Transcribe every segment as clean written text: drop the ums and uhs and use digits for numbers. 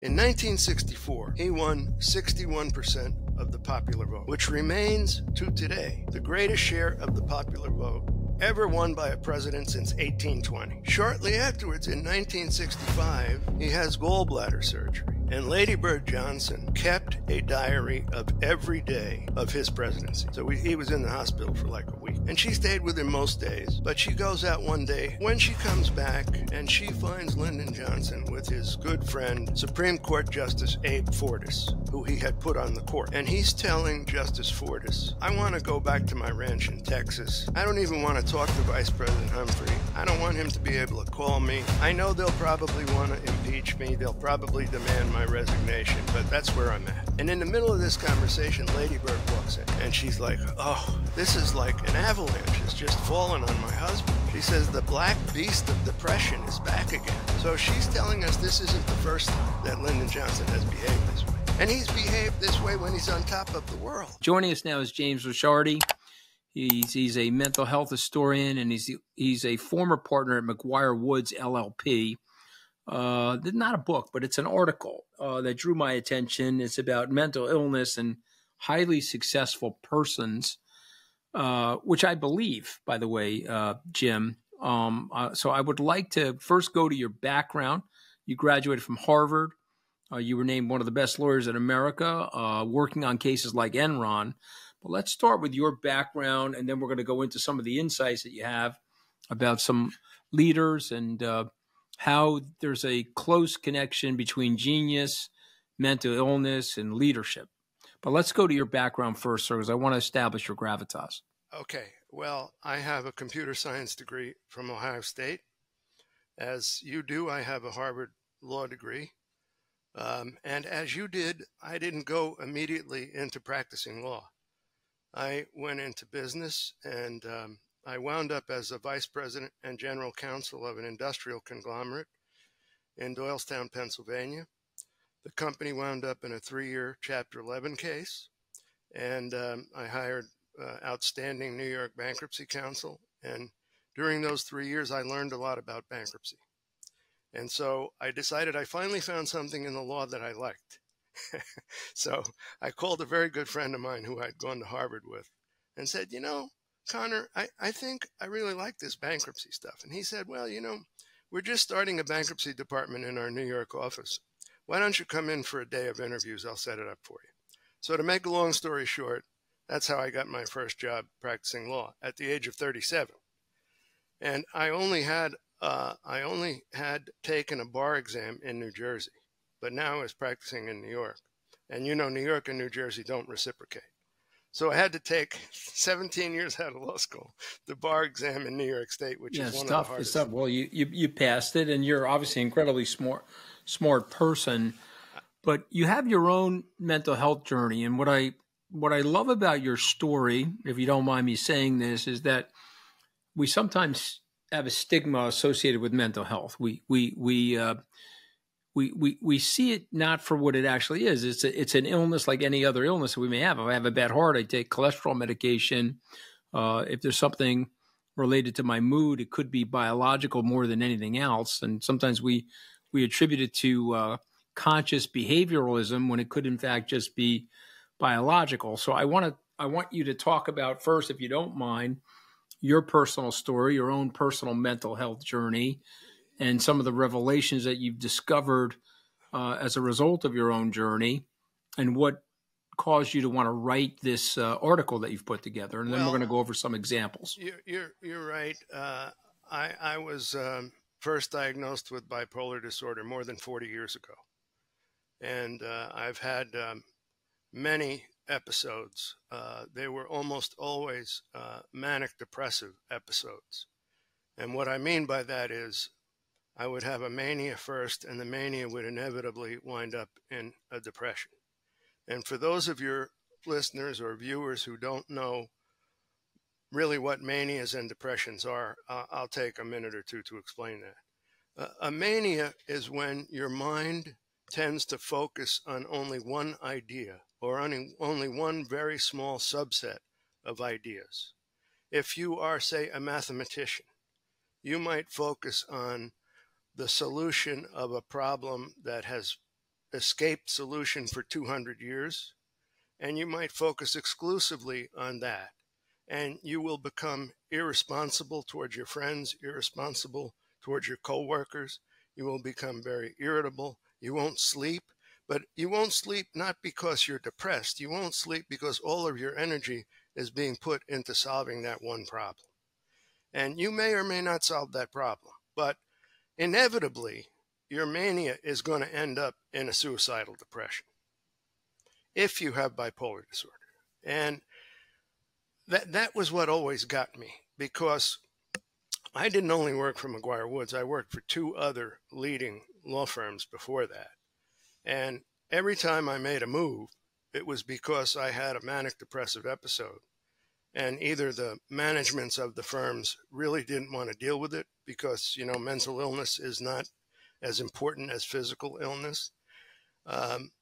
In 1964, he won 61% of the popular vote, which remains to today the greatest share of the popular vote ever won by a president since 1820. Shortly afterwards, in 1965, he has gallbladder surgery, and Lady Bird Johnson kept a diary of every day of his presidency. So he was in the hospital for like a week, and she stayed with him most days, but she goes out one day when she comes back, and she finds Lyndon Johnson with his good friend, Supreme Court Justice Abe Fortas, who he had put on the court. And he's telling Justice Fortas, I want to go back to my ranch in Texas. I don't even want to talk to Vice President Humphrey. I don't want him to be able to call me. I know they'll probably want to impeach me. They'll probably demand my resignation, but that's where I'm at. And in the middle of this conversation, Lady Bird walks in, and she's like, oh, this is like an avalanche. It's just fallen on my husband. She says, the black beast of depression is back again. So she's telling us this isn't the first time that Lyndon Johnson has behaved this way. And he's behaved this way when he's on top of the world. Joining us now is James Ricciardi. He's a mental health historian, and he's a former partner at McGuire Woods LLP. Not a book, but it's an article that drew my attention. It's about mental illness and highly successful persons, which I believe, by the way, Jim. So I would like to first go to your background. You graduated from Harvard. You were named one of the best lawyers in America, working on cases like Enron. But let's start with your background, and then we're going to go into some of the insights that you have about some leaders and how there's a close connection between genius, mental illness, and leadership. But let's go to your background first, sir, because I want to establish your gravitas. Okay. Well, I have a computer science degree from Ohio State. As you do, I have a Harvard law degree. And as you did, I didn't go immediately into practicing law. I went into business, and I wound up as a vice president and general counsel of an industrial conglomerate in Doylestown, Pennsylvania. The company wound up in a 3-year Chapter 11 case, and I hired outstanding New York bankruptcy counsel. And during those 3 years, I learned a lot about bankruptcy. And so I decided I finally found something in the law that I liked. So I called a very good friend of mine who I'd gone to Harvard with and said, you know, Connor, I think I really like this bankruptcy stuff. And he said, well, you know, we're just starting a bankruptcy department in our New York office. Why don't you come in for a day of interviews? I'll set it up for you. So to make a long story short, that's how I got my first job practicing law at the age of 37. And I only had taken a bar exam in New Jersey, but now I was practicing in New York. And you know, New York and New Jersey don't reciprocate. So I had to take 17 years out of law school, the bar exam in New York State, which is one of the hardest. It's tough. Well, you passed it, and you're obviously an incredibly smart person. But you have your own mental health journey, and what I love about your story, if you don't mind me saying this, is that we sometimes have a stigma associated with mental health. We see it not for what it actually is. It's an illness like any other illness that we may have. If I have a bad heart, I take cholesterol medication. If there's something related to my mood, it could be biological more than anything else. And sometimes we attribute it to conscious behavioralism when it could in fact just be biological. So I want you to talk about first, if you don't mind, your personal story, your own personal mental health journey, and some of the revelations that you've discovered as a result of your own journey, and what caused you to want to write this article that you've put together. And then we're going to go over some examples. You're right. I was first diagnosed with bipolar disorder more than 40 years ago. And I've had many episodes. They were almost always manic depressive episodes. And what I mean by that is I would have a mania first, and the mania would inevitably wind up in a depression. And for those of your listeners or viewers who don't know really what manias and depressions are, I'll take a minute or two to explain that. A mania is when your mind tends to focus on only one idea or on only one very small subset of ideas. If you are, say, a mathematician, you might focus on the solution of a problem that has escaped solution for 200 years, and you might focus exclusively on that. And you will become irresponsible towards your friends, irresponsible towards your coworkers. You will become very irritable. You won't sleep, but you won't sleep not because you're depressed. You won't sleep because all of your energy is being put into solving that one problem. And you may or may not solve that problem, but inevitably, your mania is going to end up in a suicidal depression if you have bipolar disorder. And that was what always got me, because I didn't only work for McGuire Woods. I worked for 2 other leading law firms before that. And every time I made a move, it was because I had a manic depressive episode. And either the managements of the firms really didn't want to deal with it because, you know, mental illness is not as important as physical illness,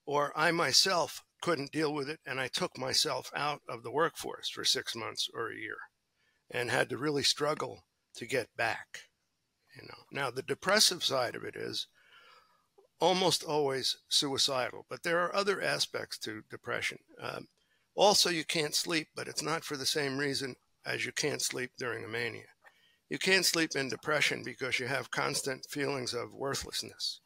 or I myself couldn't deal with it, and I took myself out of the workforce for 6 months or a year and had to really struggle to get back. You know, now the depressive side of it is almost always suicidal, but there are other aspects to depression. Also, you can't sleep, but it's not for the same reason as you can't sleep during a mania. You can't sleep in depression because you have constant feelings of worthlessness.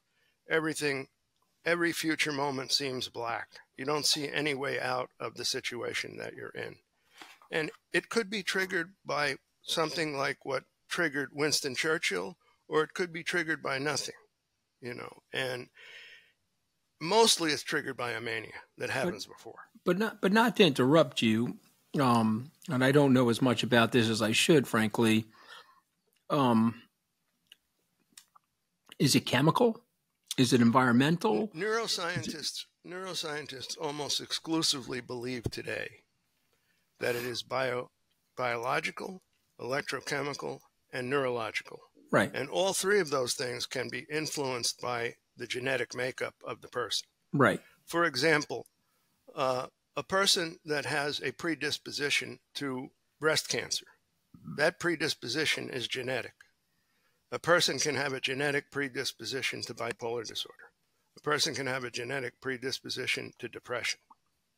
Every future moment seems black. You don't see any way out of the situation that you're in. And it could be triggered by something like what triggered Winston Churchill, or it could be triggered by nothing, you know. And mostly it's triggered by a mania that happens before. But not to interrupt you, and I don't know as much about this as I should, frankly. Is it chemical? Is it environmental? Neuroscientists almost exclusively believe today that it is biological, electrochemical, and neurological. Right. And all 3 of those things can be influenced by the genetic makeup of the person. Right. For example, a person that has a predisposition to breast cancer, that predisposition is genetic. A person can have a genetic predisposition to bipolar disorder. A person can have a genetic predisposition to depression.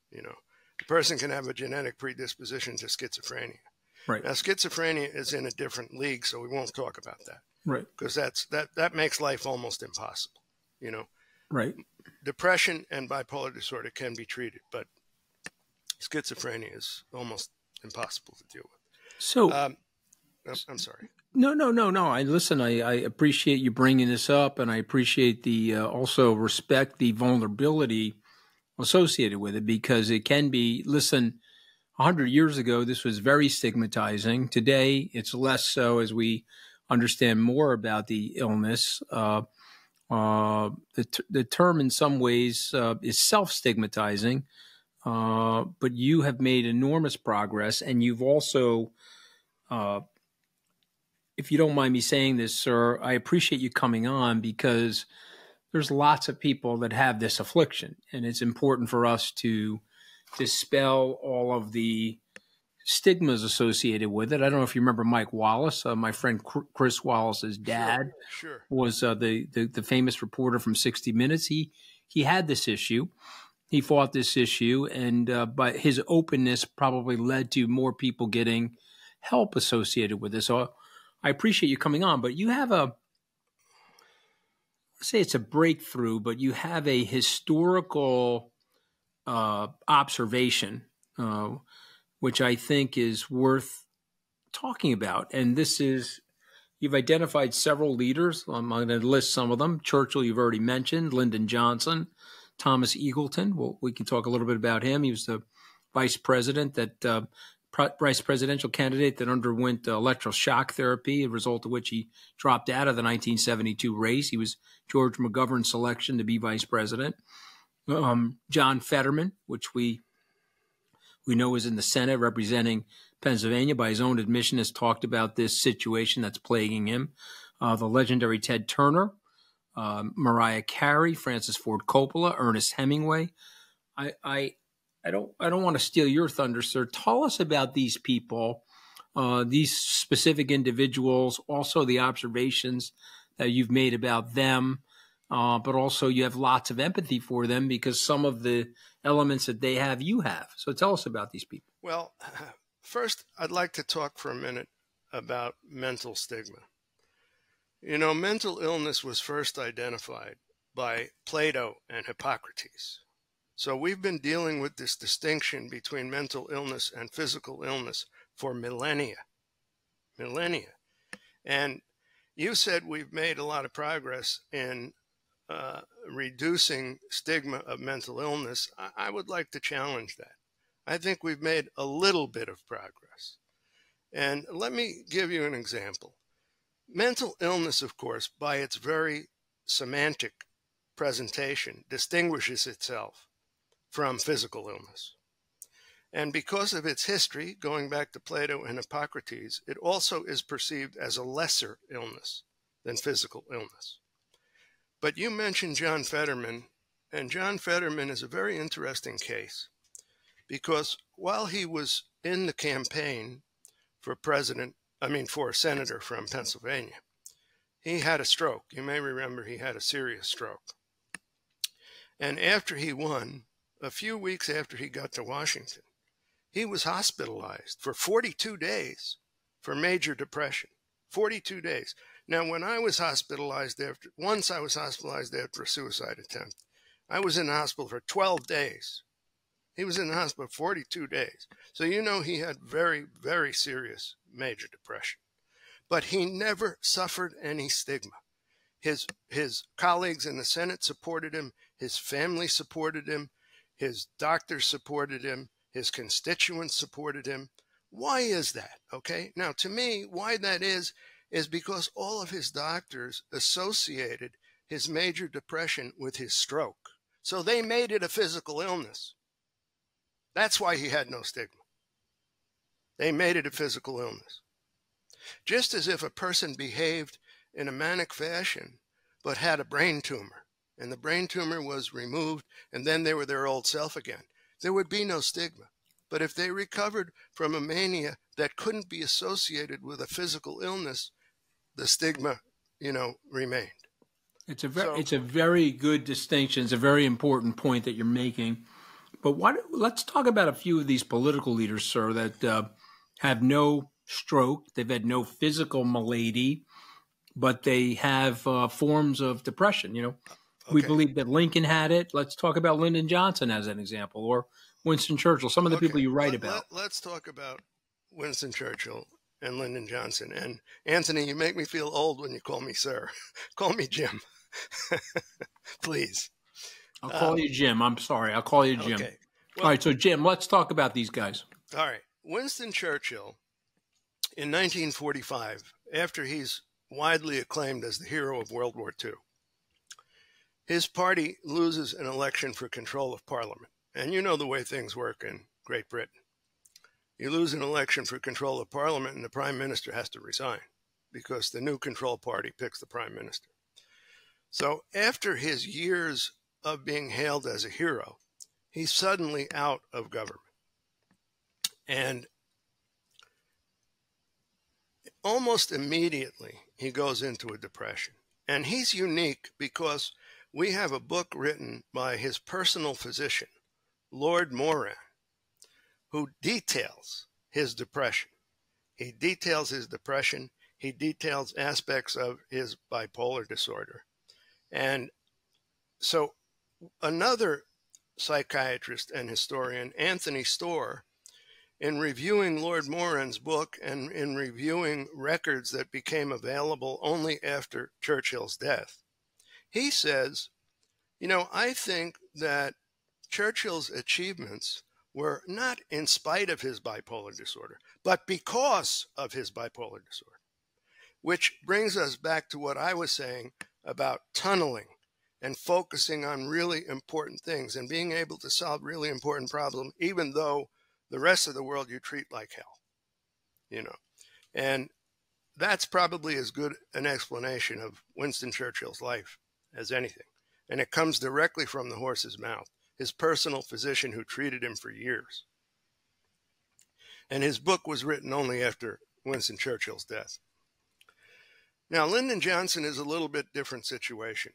You know, a person can have a genetic predisposition to schizophrenia. Right. Now, schizophrenia is in a different league, so we won't talk about that. Right. Because that makes life almost impossible. You know. Right. Depression and bipolar disorder can be treated, but schizophrenia is almost impossible to deal with. So, I'm sorry. No. I appreciate you bringing this up, and I appreciate the also respect the vulnerability associated with it, because it can be. Listen, 100 years ago, this was very stigmatizing. Today, it's less so as we understand more about the illness. The term, in some ways, is self-stigmatizing, but you have made enormous progress, and you've also. If you don't mind me saying this, sir, I appreciate you coming on, because there's lots of people that have this affliction, and it's important for us to dispel all of the stigmas associated with it. I don't know if you remember Mike Wallace, my friend Chris Wallace's dad. Sure. Was the famous reporter from 60 Minutes. He had this issue. He fought this issue, and but his openness probably led to more people getting help associated with this. So I appreciate you coming on, but you have let's say it's a breakthrough, but you have a historical observation, which I think is worth talking about. And this is, you've identified several leaders. I'm going to list some of them. Churchill, you've already mentioned. Lyndon Johnson, Thomas Eagleton. Well, we can talk a little bit about him. He was the vice presidential candidate that underwent electroshock therapy, a result of which he dropped out of the 1972 race. He was George McGovern's selection to be vice president. John Fetterman, which we know is in the Senate representing Pennsylvania, by his own admission, has talked about this situation that's plaguing him. The legendary Ted Turner, Mariah Carey, Francis Ford Coppola, Ernest Hemingway. I don't want to steal your thunder, sir. Tell us about these people, these specific individuals, also the observations that you've made about them, but also you have lots of empathy for them because some of the elements that they have, you have. So tell us about these people. Well, first, I'd like to talk for a minute about mental stigma. You know, mental illness was first identified by Plato and Hippocrates. So we've been dealing with this distinction between mental illness and physical illness for millennia. And you said we've made a lot of progress in reducing stigma of mental illness. I would like to challenge that. I think we've made a little bit of progress. And let me give you an example. Mental illness, of course, by its very semantic presentation, distinguishes itself from physical illness. And because of its history, going back to Plato and Hippocrates, it also is perceived as a lesser illness than physical illness. But you mentioned John Fetterman, and John Fetterman is a very interesting case because while he was in the campaign for for senator from Pennsylvania, he had a stroke. You may remember he had a serious stroke. And after he won, a few weeks after he got to Washington, he was hospitalized for 42 days for major depression. 42 days. Now, when I was hospitalized once I was hospitalized after a suicide attempt, I was in the hospital for 12 days. He was in the hospital for 42 days. So you know he had very, very serious major depression. But he never suffered any stigma. His colleagues in the Senate supported him. His family supported him. His doctors supported him. His constituents supported him. Why is that? Okay. Now, to me, why that is because all of his doctors associated his major depression with his stroke. So they made it a physical illness. That's why he had no stigma. They made it a physical illness. Just as if a person behaved in a manic fashion but had a brain tumor, and the brain tumor was removed, and then they were their old self again, there would be no stigma. But if they recovered from a mania that couldn't be associated with a physical illness, the stigma, remained. It's a very good distinction. It's a very important point that you're making. But let's talk about a few of these political leaders, sir, that have no stroke. They've had no physical malady, but they have forms of depression. Okay. We believe that Lincoln had it. Let's talk about Lyndon Johnson as an example, or Winston Churchill, some of the people you write about. Let's talk about Winston Churchill and Lyndon Johnson. And Anthony, you make me feel old when you call me sir. Call me Jim. Please. I'll call you Jim. I'm sorry. I'll call you Jim. Okay. Well, all right. So, Jim, let's talk about these guys. All right. Winston Churchill, in 1945, after he's widely acclaimed as the hero of World War II, his party loses an election for control of Parliament. And you know the way things work in Great Britain. You lose an election for control of Parliament, and the Prime Minister has to resign because the new control party picks the Prime Minister. So after his years of being hailed as a hero, he's suddenly out of government. And almost immediately, he goes into a depression. And he's unique because we have a book written by his personal physician, Lord Moran, who details his depression. He details his depression. He details aspects of his bipolar disorder. And so another psychiatrist and historian, Anthony Storr, in reviewing Lord Moran's book and in reviewing records that became available only after Churchill's death, he says, I think that Churchill's achievements were not in spite of his bipolar disorder, but because of his bipolar disorder, which brings us back to what I was saying about tunneling and focusing on really important things and being able to solve really important problems, even though the rest of the world you treat like hell, And that's probably as good an explanation of Winston Churchill's life as anything. And it comes directly from the horse's mouth, his personal physician who treated him for years. And his book was written only after Winston Churchill's death. Now, Lyndon Johnson is a little bit different situation.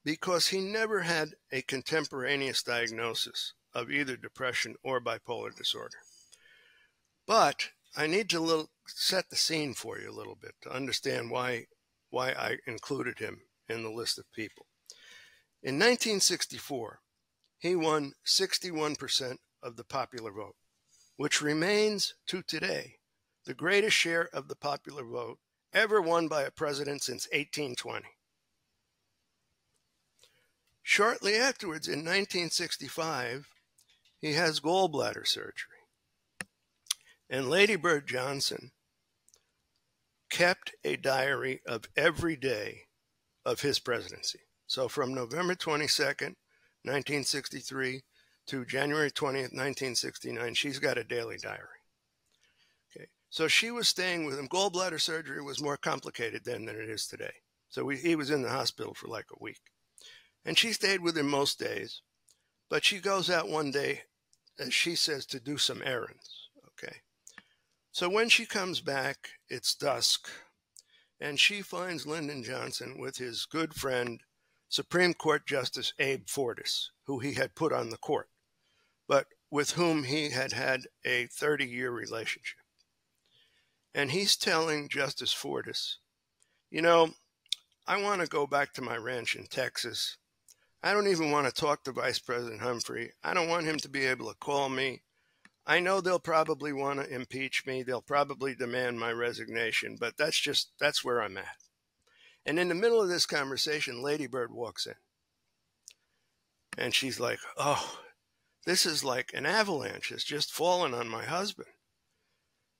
because he never had a contemporaneous diagnosis of either depression or bipolar disorder. But I need to set the scene for you a little bit to understand why I included him in the list of people. In 1964, he won 61% of the popular vote, which remains to today the greatest share of the popular vote ever won by a president since 1820. Shortly afterwards, in 1965, he has gallbladder surgery. And Lady Bird Johnson kept a diary of every day of his presidency. So from November 22nd, 1963 to January 20th, 1969, she's got a daily diary. Okay. So she was staying with him. Gallbladder surgery was more complicated then than it is today. So he was in the hospital for like a week. And she stayed with him most days. But she goes out one day, as she says, to do some errands. Okay. So when she comes back, it's dusk, and she finds Lyndon Johnson with his good friend, Supreme Court Justice Abe Fortas, who he had put on the court, but with whom he had had a 30-year relationship. And he's telling Justice Fortas, you know, I want to go back to my ranch in Texas. I don't even want to talk to Vice President Humphrey. I don't want him to be able to call me. I know they'll probably want to impeach me. They'll probably demand my resignation, but that's where I'm at. And in the middle of this conversation, Lady Bird walks in. And she's like, oh, this is like an avalanche has just fallen on my husband.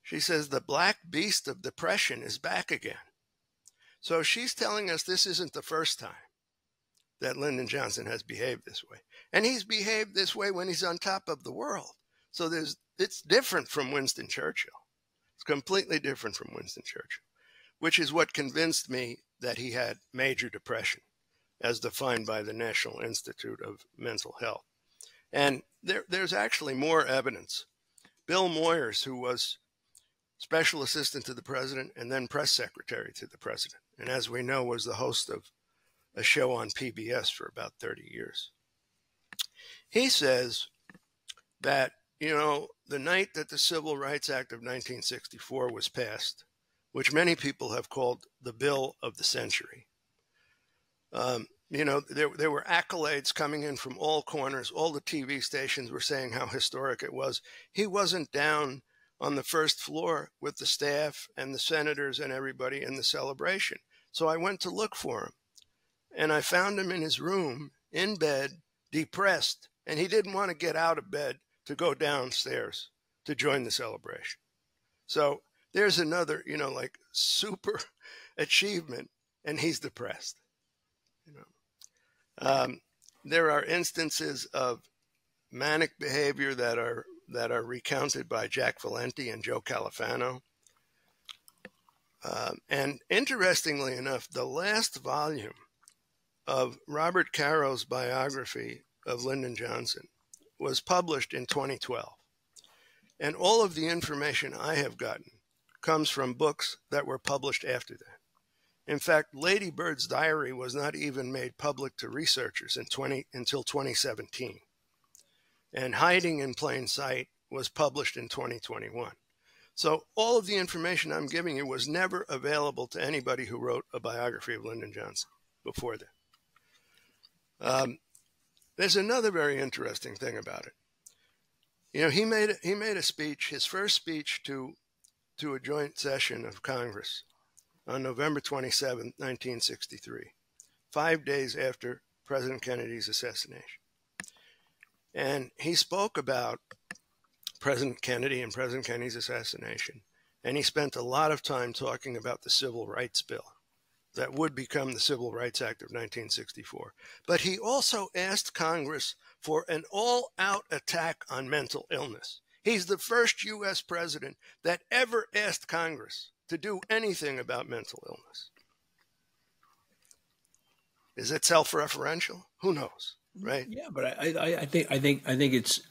She says, the black beast of depression is back again. So she's telling us this isn't the first time that Lyndon Johnson has behaved this way. And he's behaved this way when he's on top of the world. So it's different from Winston Churchill. It's completely different from Winston Churchill, which is what convinced me that he had major depression, as defined by the National Institute of Mental Health. And there's actually more evidence. Bill Moyers, who was special assistant to the president and then press secretary to the president, and as we know, was the host of a show on PBS for about 30 years. He says that, you know, the night that the Civil Rights Act of 1964 was passed, which many people have called the bill of the century, you know, there were accolades coming in from all corners. All the TV stations were saying how historic it was. He wasn't down on the first floor with the staff and the senators and everybody in the celebration. So I went to look for him, and I found him in his room, in bed, depressed, and he didn't want to get out of bed to go downstairs to join the celebration. So there's another, you know, like super achievement, and he's depressed. You know, there are instances of manic behavior that are recounted by Jack Valenti and Joe Califano. And interestingly enough, the last volume of Robert Caro's biography of Lyndon Johnson was published in 2012. And all of the information I have gotten comes from books that were published after that. In fact, Lady Bird's diary was not even made public to researchers until 2017. And Hiding in Plain Sight was published in 2021. So all of the information I'm giving you was never available to anybody who wrote a biography of Lyndon Johnson before that. There's another very interesting thing about it. You know, he made a speech, his first speech to a joint session of Congress on November 27, 1963, 5 days after President Kennedy's assassination. And he spoke about President Kennedy and President Kennedy's assassination. And he spent a lot of time talking about the Civil Rights Bill that would become the Civil Rights Act of 1964. But he also asked Congress for an all-out attack on mental illness. He's the first U.S. president that ever asked Congress to do anything about mental illness. Is it self-referential? Who knows, right? Yeah, but I think it's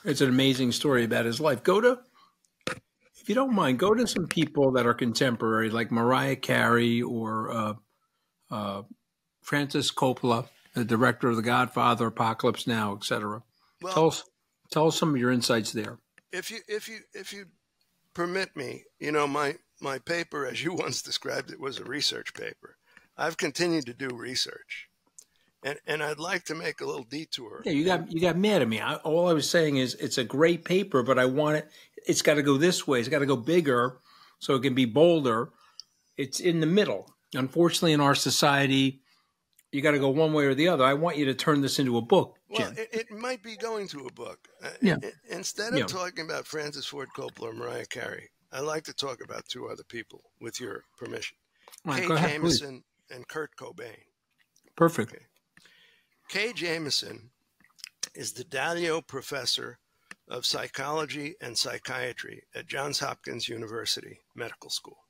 an amazing story about his life. If you don't mind, go to some people that are contemporary, like Mariah Carey or Francis Coppola, the director of The Godfather, Apocalypse Now, etc. Well, tell us some of your insights there. If you permit me, my paper, as you once described it, was a research paper. I've continued to do research, and I'd like to make a little detour. Yeah, you got mad at me. All I was saying is it's a great paper, but I want it. It's got to go this way. It's got to go bigger, so it can be bolder. It's in the middle. Unfortunately, in our society, you got to go one way or the other. I want you to turn this into a book, Jim. Well, it might be going to a book. Yeah. Instead of talking about Francis Ford Coppola or Mariah Carey, I'd like to talk about two other people, with your permission. Right, Kay Jamison and Kurt Cobain. Perfect. Okay. Kay Jamison is the Dalio Professor of Psychology and Psychiatry at Johns Hopkins University Medical School.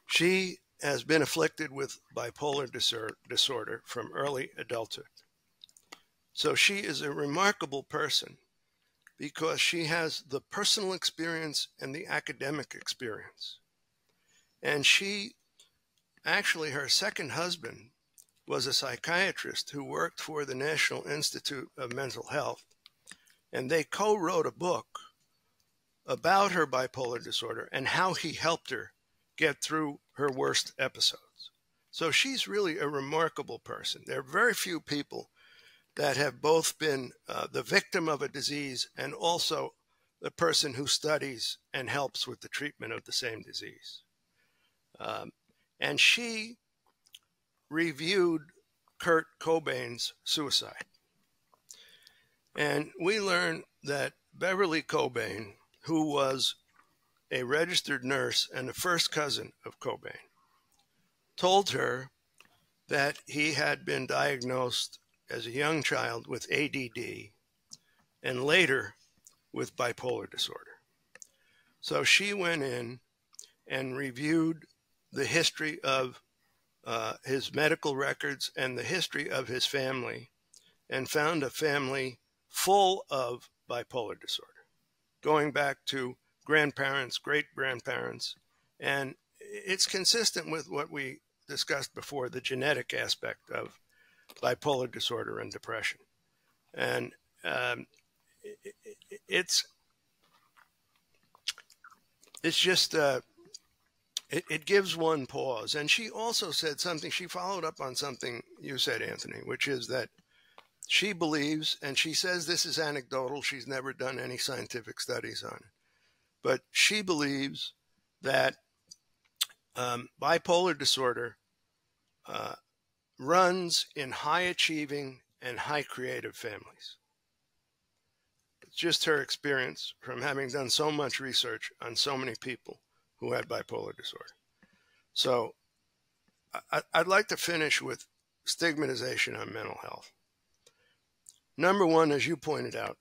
She has been afflicted with bipolar disorder from early adulthood. So she is a remarkable person because she has the personal experience and the academic experience. And her second husband was a psychiatrist who worked for the National Institute of Mental Health, and they co-wrote a book about her bipolar disorder and how he helped her get through her worst episodes. So she's really a remarkable person. There are very few people that have both been the victim of a disease and also the person who studies and helps with the treatment of the same disease. And she reviewed Kurt Cobain's suicide. And we learned that Beverly Cobain, who was a registered nurse and the first cousin of Cobain, told her that he had been diagnosed as a young child with ADD and later with bipolar disorder. So she went in and reviewed the history of his medical records and the history of his family and found a family full of bipolar disorder, going back to grandparents, great-grandparents, and it's consistent with what we discussed before, the genetic aspect of bipolar disorder and depression. And it's just, it gives one pause. And she also said something, she followed up on something you said, Anthony, which is that she believes, and she says this is anecdotal, she's never done any scientific studies on it, but she believes that bipolar disorder runs in high-achieving and high-creative families. It's just her experience from having done so much research on so many people who had bipolar disorder. So I'd like to finish with stigmatization on mental health. Number one, as you pointed out,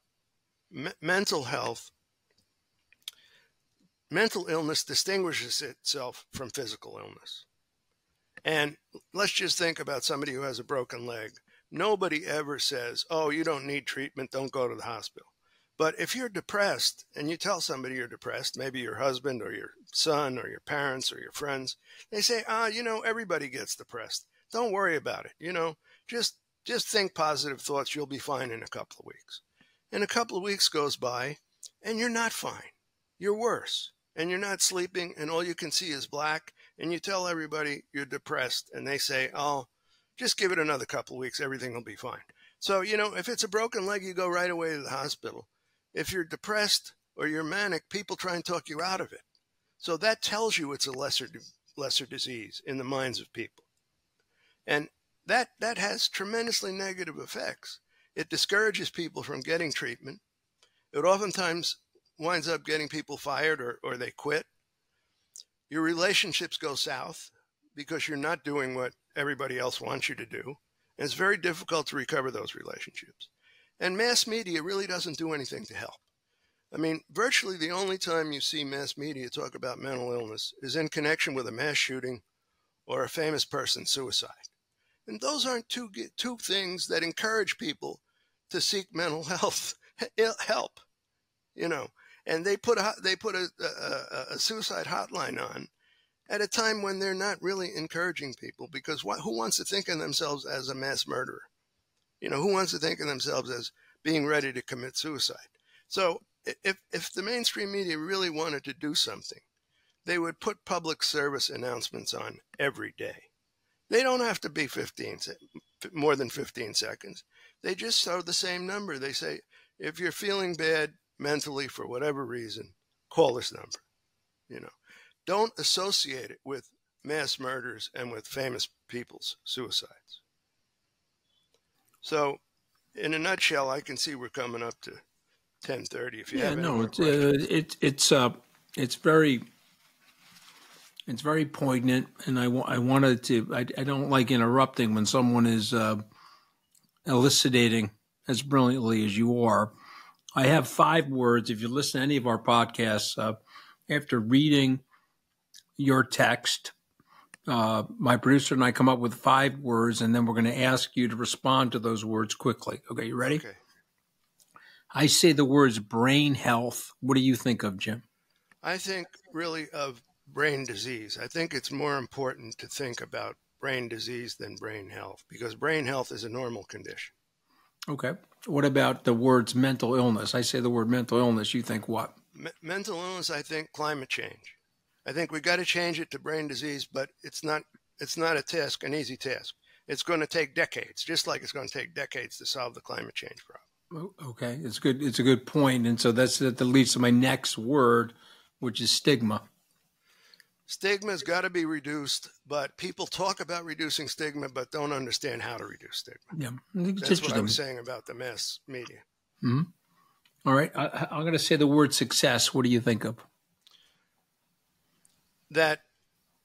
mental illness distinguishes itself from physical illness. And let's just think about somebody who has a broken leg. Nobody ever says, oh, you don't need treatment, don't go to the hospital. But if you're depressed and you tell somebody you're depressed, maybe your husband or your son or your parents or your friends, they say, everybody gets depressed. Don't worry about it. Just think positive thoughts. You'll be fine in a couple of weeks. And a couple of weeks goes by and you're not fine. You're worse. And you're not sleeping and all you can see is black. And you tell everybody you're depressed and they say, oh, just give it another couple of weeks. Everything will be fine. So, if it's a broken leg, you go right away to the hospital. If you're depressed or you're manic, people try and talk you out of it. So that tells you it's a lesser disease in the minds of people. And that has tremendously negative effects. It discourages people from getting treatment. It oftentimes winds up getting people fired or they quit. Your relationships go south because you're not doing what everybody else wants you to do. And it's very difficult to recover those relationships. And mass media really doesn't do anything to help. I mean, virtually the only time you see mass media talk about mental illness is in connection with a mass shooting or a famous person's suicide. And those aren't two things that encourage people to seek mental health help, And they put a suicide hotline on, at a time when they're not really encouraging people, because who wants to think of themselves as a mass murderer? Who wants to think of themselves as being ready to commit suicide? So if the mainstream media really wanted to do something, they would put public service announcements on every day. They don't have to be more than 15 seconds. They just show the same number. They say, if you're feeling bad mentally for whatever reason, call this number. Don't associate it with mass murders and with famous people's suicides. So, in a nutshell, I can see we're coming up to 10:30. If you have any more questions. It's very poignant, and I wanted to. I don't like interrupting when someone is elucidating as brilliantly as you are. I have 5 words. If you listen to any of our podcasts, after reading your text, my producer and I come up with 5 words, and then we're going to ask you to respond to those words quickly. Okay, you ready? Okay. I say the words brain health. What do you think of, Jim? I think really of brain disease. I think it's more important to think about brain disease than brain health, because brain health is a normal condition. Okay. What about the words mental illness? I say the word mental illness. You think what? Mental illness, I think climate change. I think we got to change it to brain disease, but it's not an easy task. It's going to take decades, just like it's going to take decades to solve the climate change problem. Okay, it's good. It's a good point. And so that leads to my next word, which is stigma. Stigma's got to be reduced, but people talk about reducing stigma, but don't understand how to reduce stigma. Yeah, that's what I was saying about the mass media. Mm-hmm. All right, I'm going to say the word success. What do you think of? That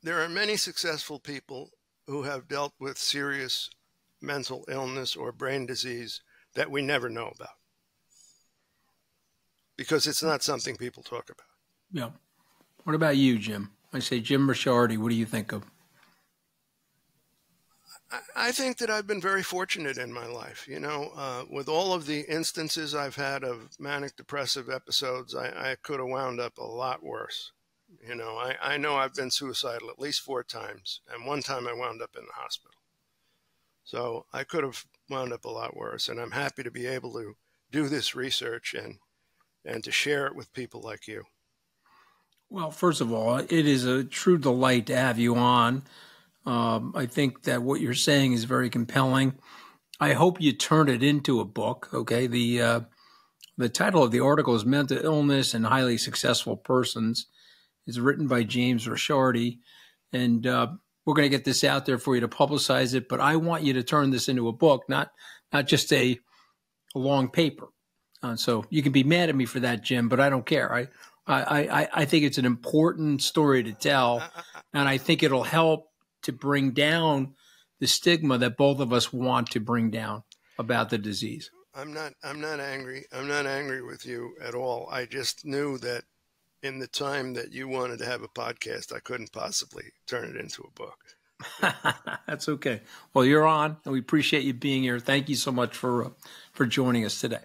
there are many successful people who have dealt with serious mental illness or brain disease that we never know about, because it's not something people talk about. Yeah. What about you, Jim? I say Jim Ricciardi. What do you think of? I think that I've been very fortunate in my life. With all of the instances I've had of manic depressive episodes, I could have wound up a lot worse. I know I've been suicidal at least 4 times, and one time I wound up in the hospital. So I could have wound up a lot worse, and I'm happy to be able to do this research and to share it with people like you. Well, first of all, it is a true delight to have you on. I think that what you're saying is very compelling. I hope you turn it into a book. Okay, the title of the article is "Mental Illness and Highly Successful Persons." It's written by James Ricciardi, and we're going to get this out there for you to publicize it. But I want you to turn this into a book, not just a long paper. So you can be mad at me for that, Jim, but I don't care. I think it's an important story to tell, and I think it'll help to bring down the stigma that both of us want to bring down about the disease. I'm not angry. I'm not angry with you at all. I just knew that in the time that you wanted to have a podcast, I couldn't possibly turn it into a book. That's okay. Well, you're on, and we appreciate you being here. Thank you so much for joining us today.